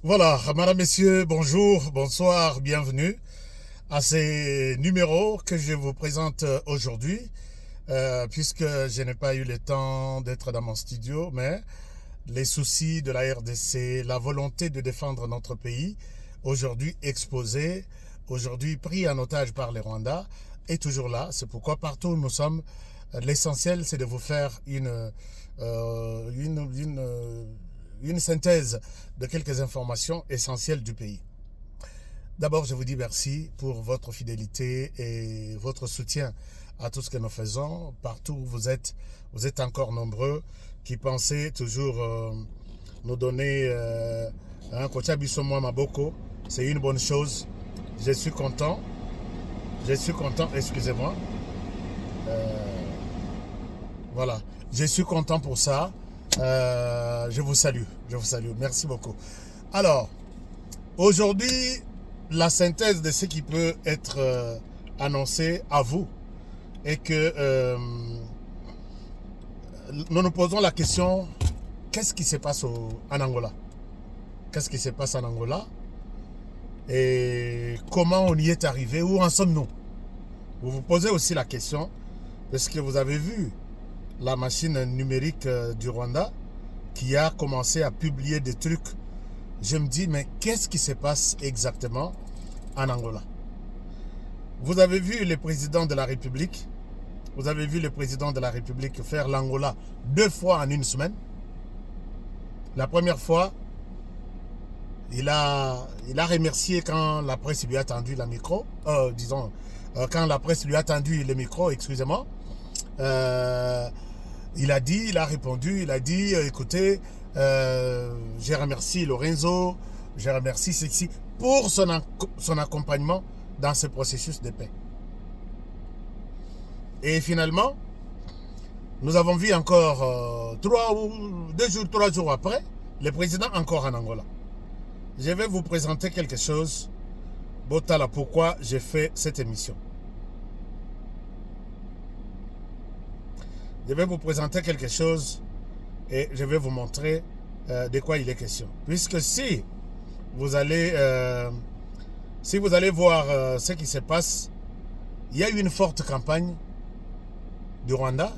Voilà, madame, messieurs, bonjour, bonsoir, bienvenue à ces numéros que je vous présente aujourd'hui, puisque je n'ai pas eu le temps d'être dans mon studio, mais les soucis de la RDC, la volonté de défendre notre pays, aujourd'hui exposé, aujourd'hui pris en otage par les Rwandais, est toujours là. C'est pourquoi partout où nous sommes, l'essentiel c'est de vous faire une synthèse de quelques informations essentielles du pays. D'abord, je vous dis merci pour votre fidélité et votre soutien à tout ce que nous faisons. Partout où vous êtes encore nombreux qui pensez toujours nous donner un Kocha Bissomo Maboko. C'est une bonne chose. Je suis content. Excusez-moi. Voilà. Je suis content pour ça. Je vous salue. Merci beaucoup. Alors, aujourd'hui, la synthèse de ce qui peut être annoncé à vous est que nous nous posons la question, qu'est-ce qui se passe en Angola? Qu'est-ce qui se passe en Angola? Et comment on y est arrivé? Où en sommes-nous? Vous vous posez aussi la question, parce que vous avez vu la machine numérique du Rwanda qui a commencé à publier des trucs. Je me dis, mais qu'est-ce qui se passe exactement en Angola? Vous avez vu le président de la République, faire l'Angola 2 fois en une semaine. La première fois, il a remercié quand la presse lui a tendu le micro, quand la presse lui a tendu le micro, excusez-moi. Il a répondu, écoutez, je remercie Lorenzo, je remercie Sexy pour son accompagnement dans ce processus de paix. Et finalement, nous avons vu encore 3 jours après, le président encore en Angola. Je vais vous présenter quelque chose, Botala, pourquoi j'ai fait cette émission. Je vais vous présenter quelque chose et je vais vous montrer de quoi il est question. Puisque si vous allez voir ce qui se passe, il y a eu une forte campagne du Rwanda.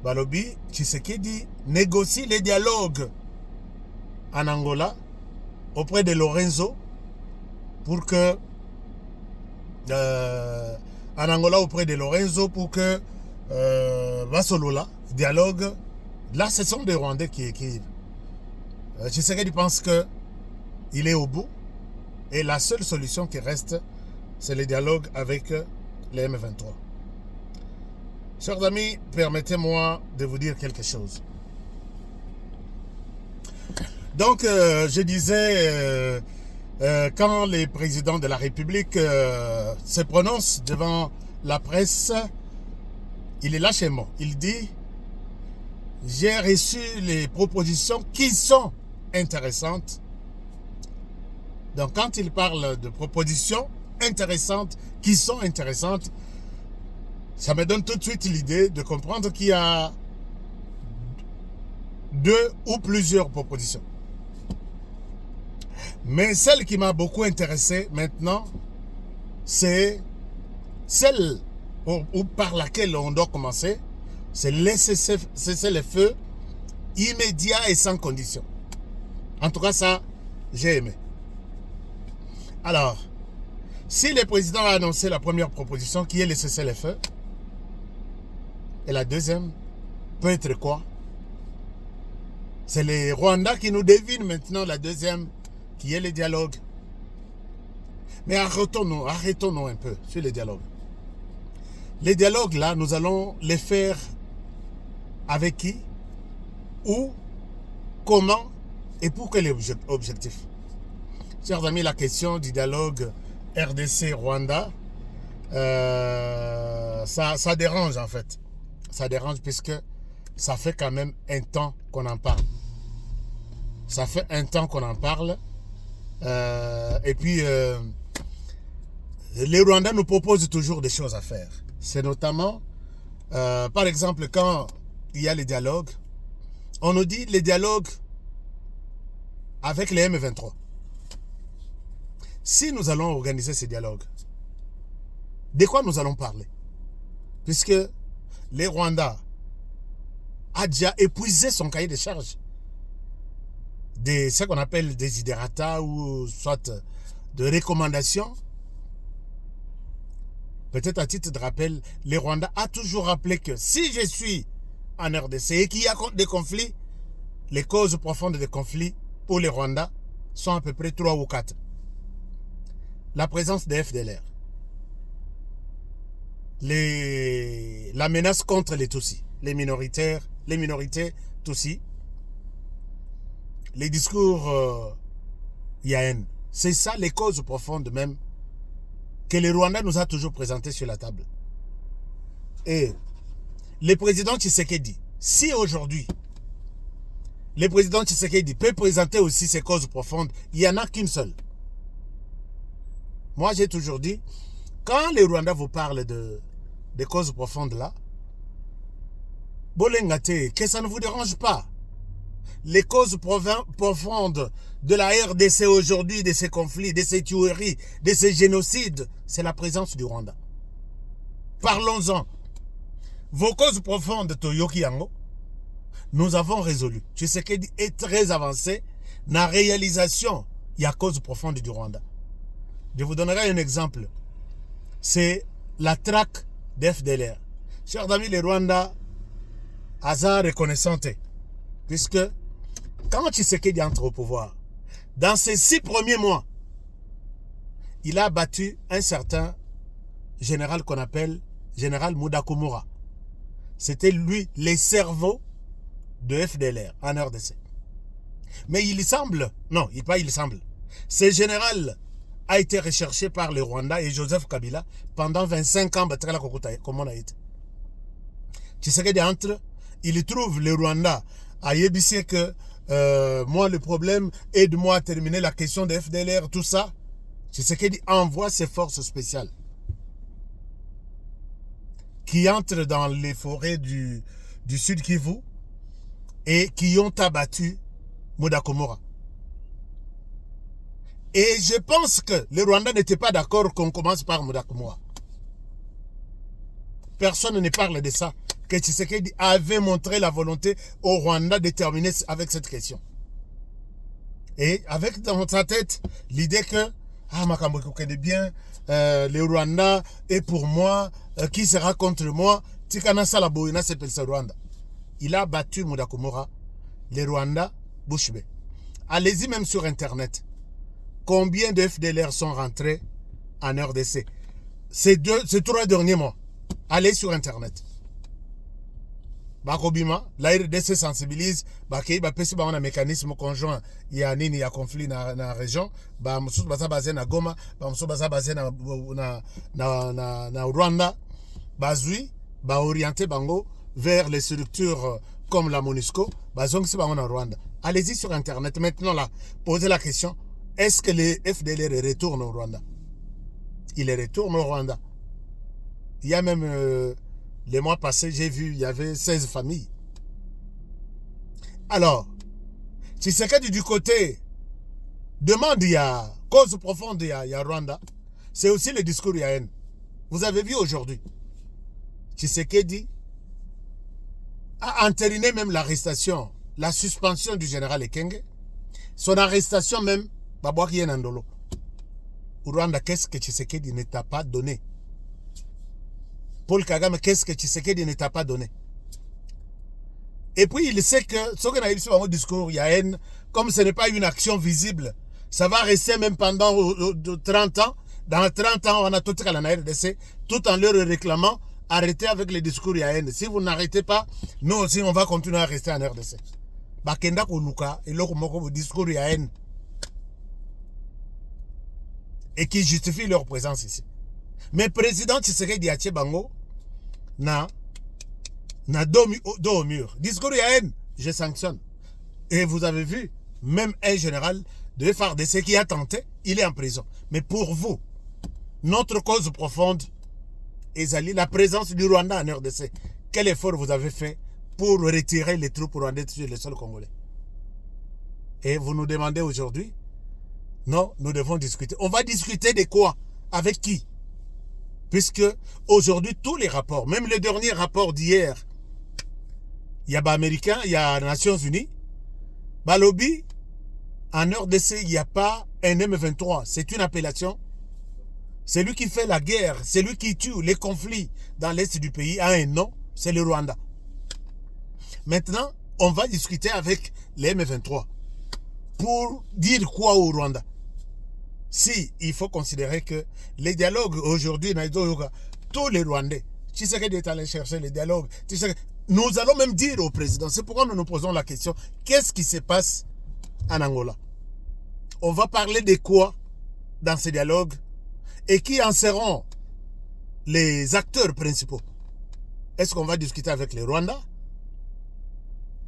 Balobi Tshisekedi négocie les dialogues en Angola auprès de Lorenzo pour que Vasolola, dialogue. Là, ce sont des Rwandais qui écrivent. Tshisekedi pense qu'il est au bout et la seule solution qui reste, c'est le dialogue avec les M23. Chers amis, permettez-moi de vous dire quelque chose. Donc, je disais, quand les présidents de la République se prononcent devant la presse, il est lâché mot. Il dit, j'ai reçu les propositions qui sont intéressantes. Donc, quand il parle de propositions intéressantes, qui sont intéressantes, ça me donne tout de suite l'idée de comprendre qu'il y a 2 ou plusieurs propositions. Mais celle qui m'a beaucoup intéressé maintenant, c'est celle par laquelle on doit commencer, c'est cesser le feu immédiat et sans condition. En tout cas, ça, j'ai aimé. Alors, si le président a annoncé la première proposition, qui est le cessez-le-feu, et la deuxième peut être quoi? C'est les Rwandais qui nous devinent maintenant la deuxième, qui est le dialogue. Mais arrêtons-nous un peu sur les dialogues. Les dialogues, là, nous allons les faire avec qui, où, comment et pour quel objectif. Chers amis, la question du dialogue RDC-Rwanda, ça dérange en fait. Ça dérange puisque ça fait quand même un temps qu'on en parle. Et puis, les Rwandais nous proposent toujours des choses à faire. C'est notamment, par exemple, quand il y a les dialogues, on nous dit les dialogues avec les M23. si nous allons organiser ces dialogues, de quoi nous allons parler? Puisque les Rwandais a déjà épuisé son cahier de charges de ce qu'on appelle des desiderata ou soit de recommandations. Peut-être à titre de rappel, les Rwandais a toujours rappelé que si je suis en RDC et qu'il y a des conflits, les causes profondes des conflits pour les Rwandais sont à peu près 3 ou 4. La présence des FDLR, la menace contre les Tutsis, les minorités Tutsis, les discours Yahen. C'est ça les causes profondes même que le Rwanda nous a toujours présentées sur la table. Et le président Tshisekedi, si aujourd'hui le président Tshisekedi peut présenter aussi ses causes profondes, il n'y en a qu'une seule. Moi j'ai toujours dit, quand les Rwandais vous parlent des causes profondes là, Bolengate, que ça ne vous dérange pas. Les causes profondes de la RDC aujourd'hui, de ces conflits, de ces tueries, de ces génocides, c'est la présence du Rwanda. Parlons-en. Vos causes profondes, Toyoki Yango, nous avons résolu. Tshisekedi est très avancé dans la réalisation. Il y a cause profonde du Rwanda. Je vous donnerai un exemple. C'est la traque d'FDLR. Chers amis, les Rwandais, hasard reconnaissante. Puisque quand Tshisekedi entre au pouvoir, dans ses 6 premiers mois, il a battu un certain général qu'on appelle général Mudakumura. C'était lui, les cerveaux de FDLR en RDC. Mais il semble, non, pas il semble, ce général a été recherché par les Rwandais et Joseph Kabila pendant 25 ans. Comme on a été. Tshisekedi entre, il trouve les Rwandais à Yébissé que moi le problème, aide-moi à terminer la question de FDLR, tout ça. Tshisekedi envoie ses forces spéciales qui entrent dans les forêts du Sud Kivu et qui ont abattu Mudakumura. Et je pense que les Rwandais n'étaient pas d'accord qu'on commence par Mudakumura. Personne ne parle de ça. Que Tshisekedi avait montré la volonté au Rwanda de terminer avec cette question. Et avec dans sa tête l'idée que Makambo connaît bien, les Rwandais est pour moi, qui sera contre moi, Tikana Salaboina s'appelle ce Rwanda. Il a battu Mudakumura, les Rwandais, bouche bée. Allez-y même sur Internet. Combien de FDLR sont rentrés en RDC ces 3 derniers mois? Allez sur Internet. Bakobima, la RDC sensibilise, il y a un mécanisme conjoint, il y a un conflit dans la région, il y a un basé na Goma, il y a un basé na Rwanda, il orienté vers les structures comme la MONUSCO, Rwanda. Allez-y sur Internet maintenant là, posez la question, est-ce que les FDLR retournent au Rwanda? Ils retournent au Rwanda. Il y a même les mois passés, j'ai vu, il y avait 16 familles. Alors, Tshisekedi du côté demande, il y a cause profonde, il y a Rwanda. C'est aussi le discours Yahen. Vous avez vu aujourd'hui, Tshisekedi a entériné même l'arrestation, la suspension du général Ekenge. Son arrestation même, Babouaki Nandolo. Au Rwanda, qu'est-ce que Tshisekedi ne t'a pas donné? Paul Kagame, qu'est-ce que Tshisekedi ne t'a pas donné? Et puis il sait que ce qu'on a eu sur mon discours, il y a haine, comme ce n'est pas une action visible, ça va rester même pendant 30 ans. Dans 30 ans, on a tout à la RDC, tout en leur réclamant, arrêtez avec les discours, il y a haine. Si vous n'arrêtez pas, nous aussi, on va continuer à rester en RDC. Bakenda Koluka, et le discours, il y a haine. Et qui justifie leur présence ici. Mais président Tshisekedi Atie Bango na dos au mur. Discours Yahen, je sanctionne. Et vous avez vu, même un général de FARDC qui a tenté, il est en prison. Mais pour vous, notre cause profonde, Ezali, la présence du Rwanda en RDC, quel effort vous avez fait pour retirer les troupes rwandaises sur le sol congolais? Et vous nous demandez aujourd'hui Non, nous devons discuter. On va discuter de quoi? Avec qui? Puisque aujourd'hui, tous les rapports, même le dernier rapport d'hier, il y a Américain, il y a Nations Unies, lobby, en RDC, il n'y a pas un M23. C'est une appellation. C'est lui qui fait la guerre, c'est lui qui tue les conflits dans l'est du pays a un nom, c'est le Rwanda. Maintenant, on va discuter avec les M23 pour dire quoi au Rwanda. Si il faut considérer que les dialogues aujourd'hui, tous les Rwandais, Tshisekedi est allé chercher les dialogues. Nous allons même dire au président, c'est pourquoi nous nous posons la question, qu'est-ce qui se passe en Angola? On va parler de quoi dans ces dialogues et qui en seront les acteurs principaux? Est-ce qu'on va discuter avec les Rwandais,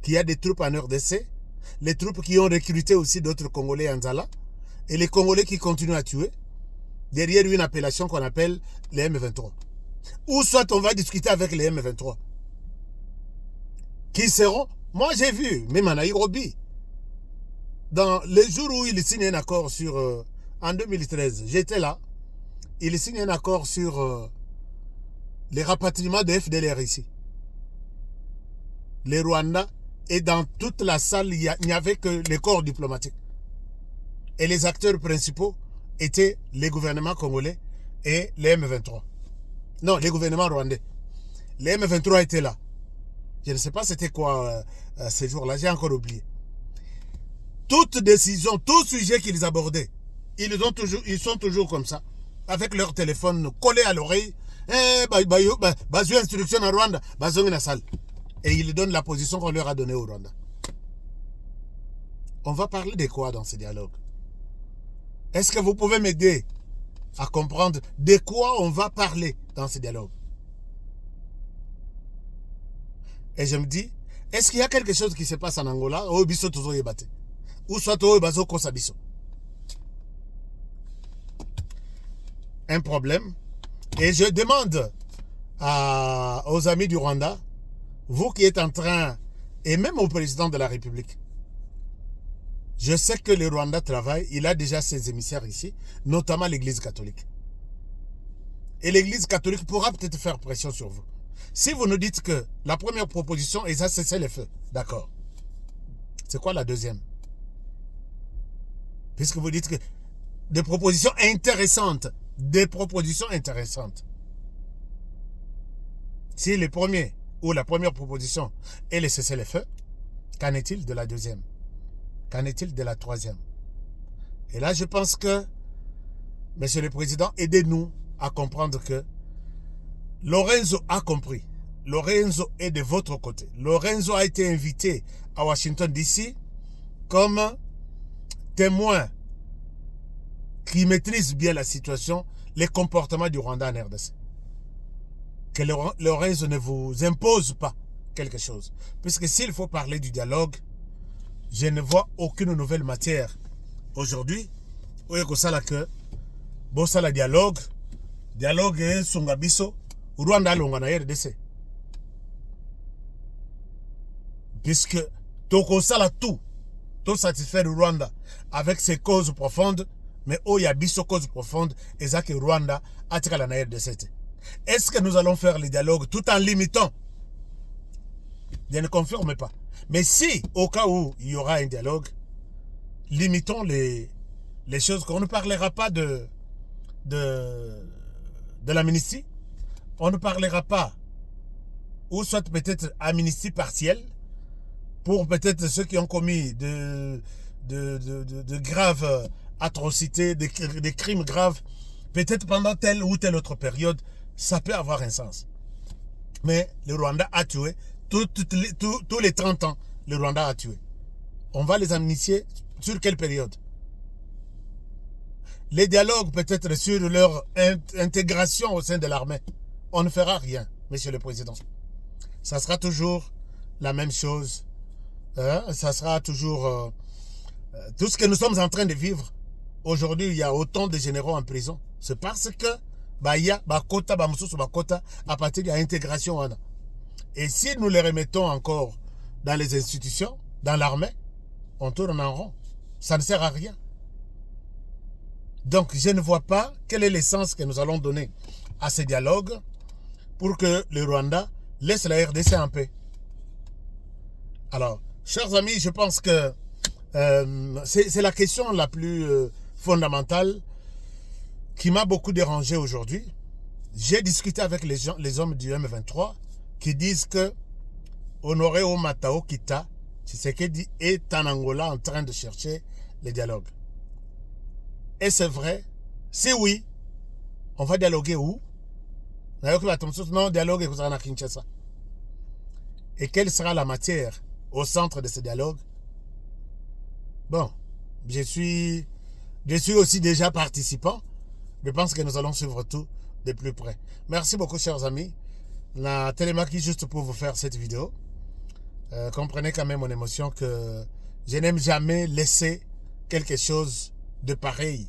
qui a des troupes en RDC, les troupes qui ont recruté aussi d'autres Congolais en Zala, et les Congolais qui continuent à tuer, derrière une appellation qu'on appelle les M23? Ou soit on va discuter avec les M23, qui seront, moi j'ai vu, même en Nairobi, dans les jours où ils signent un accord sur, en 2013, j'étais là, ils signent un accord sur les rapatriements de FDLR ici. Les Rwandais, et dans toute la salle, il n'y avait que les corps diplomatiques. Et les acteurs principaux étaient les gouvernements congolais et les M23. Non, les gouvernements rwandais. Les M23 étaient là. Je ne sais pas c'était quoi ces jours-là, j'ai encore oublié. Toute décision, tout sujet qu'ils abordaient, ils sont toujours comme ça, avec leur téléphone collé à l'oreille. Basu instruction en Rwanda, basu na salle. Et ils donnent la position qu'on leur a donnée au Rwanda. On va parler de quoi dans ce dialogue? Est-ce que vous pouvez m'aider à comprendre de quoi on va parler dans ce dialogue? Et je me dis, est-ce qu'il y a quelque chose qui se passe en Angola ou soit un problème? Et je demande aux amis du Rwanda, vous qui êtes en train, et même au président de la République, je sais que le Rwanda travaille, il a déjà ses émissaires ici, notamment l'Église catholique. Et l'Église catholique pourra peut-être faire pression sur vous. Si vous nous dites que la première proposition est ça, c'est le feu, d'accord. C'est quoi la deuxième? Puisque vous dites que des propositions intéressantes, Si le premier ou la première proposition est le cessez-le-feu, qu'en est-il de la deuxième? Qu'en est-il de la troisième? Et là, je pense que, Monsieur le Président, aidez-nous à comprendre que Lorenzo a compris. Lorenzo est de votre côté. Lorenzo a été invité à Washington, D.C. comme témoin qui maîtrise bien la situation, les comportements du Rwanda en RDC. Que Lorenzo ne vous impose pas quelque chose. Puisque s'il faut parler du dialogue, je ne vois aucune nouvelle matière. Aujourd'hui, où est-ce que ça là que bon ça la dialogue est Sungabiso, Rwanda longa na RDC. Puisque toko ça là tout satisfaire le Rwanda avec ses causes profondes, mais où il y a biso causes profondes et ça que Rwanda a tiré la RDC. Est-ce que nous allons faire le dialogue tout en limitant? Je ne confirme pas. Mais si, au cas où il y aura un dialogue, limitons les choses. On ne parlera pas de l'amnistie. On ne parlera pas, ou soit peut-être amnistie partielle, pour peut-être ceux qui ont commis de graves atrocités, des crimes graves, peut-être pendant telle ou telle autre période, ça peut avoir un sens. Mais le Rwanda a tué, tous les 30 ans, le Rwanda a tué. On va les amnistier sur quelle période? Les dialogues peut-être sur leur intégration au sein de l'armée. On ne fera rien, Monsieur le Président. Ça sera toujours la même chose. Ça sera toujours tout ce que nous sommes en train de vivre. Aujourd'hui, il y a autant de généraux en prison. C'est parce que il y a bakota, bakota à partir de l'intégration. Et si nous les remettons encore dans les institutions, dans l'armée, on tourne en rond. Ça ne sert à rien. Donc, je ne vois pas quel est l'essence que nous allons donner à ces dialogues pour que le Rwanda laisse la RDC en paix. Alors, chers amis, je pense que c'est la question la plus fondamentale qui m'a beaucoup dérangé aujourd'hui. J'ai discuté avec les hommes du M23 qui disent que Honoré Omatao Kita, Tshisekedi est en Angola en train de chercher les dialogues. Et c'est vrai? Si oui, on va dialoguer où? Non, dialogue à Kinshasa. Et quelle sera la matière au centre de ce dialogue? Bon, je suis aussi déjà participant. Je pense que nous allons suivre tout de plus près. Merci beaucoup, chers amis. La Télémaquis, juste pour vous faire cette vidéo. Comprenez quand même mon émotion que je n'aime jamais laisser quelque chose de pareil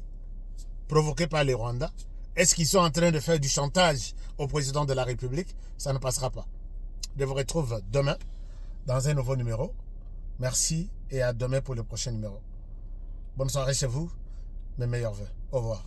provoqué par les Rwandais. Est-ce qu'ils sont en train de faire du chantage au président de la République? Ça ne passera pas. Je vous retrouve demain dans un nouveau numéro. Merci et à demain pour le prochain numéro. Bonne soirée chez vous. Mes meilleurs vœux. Au revoir.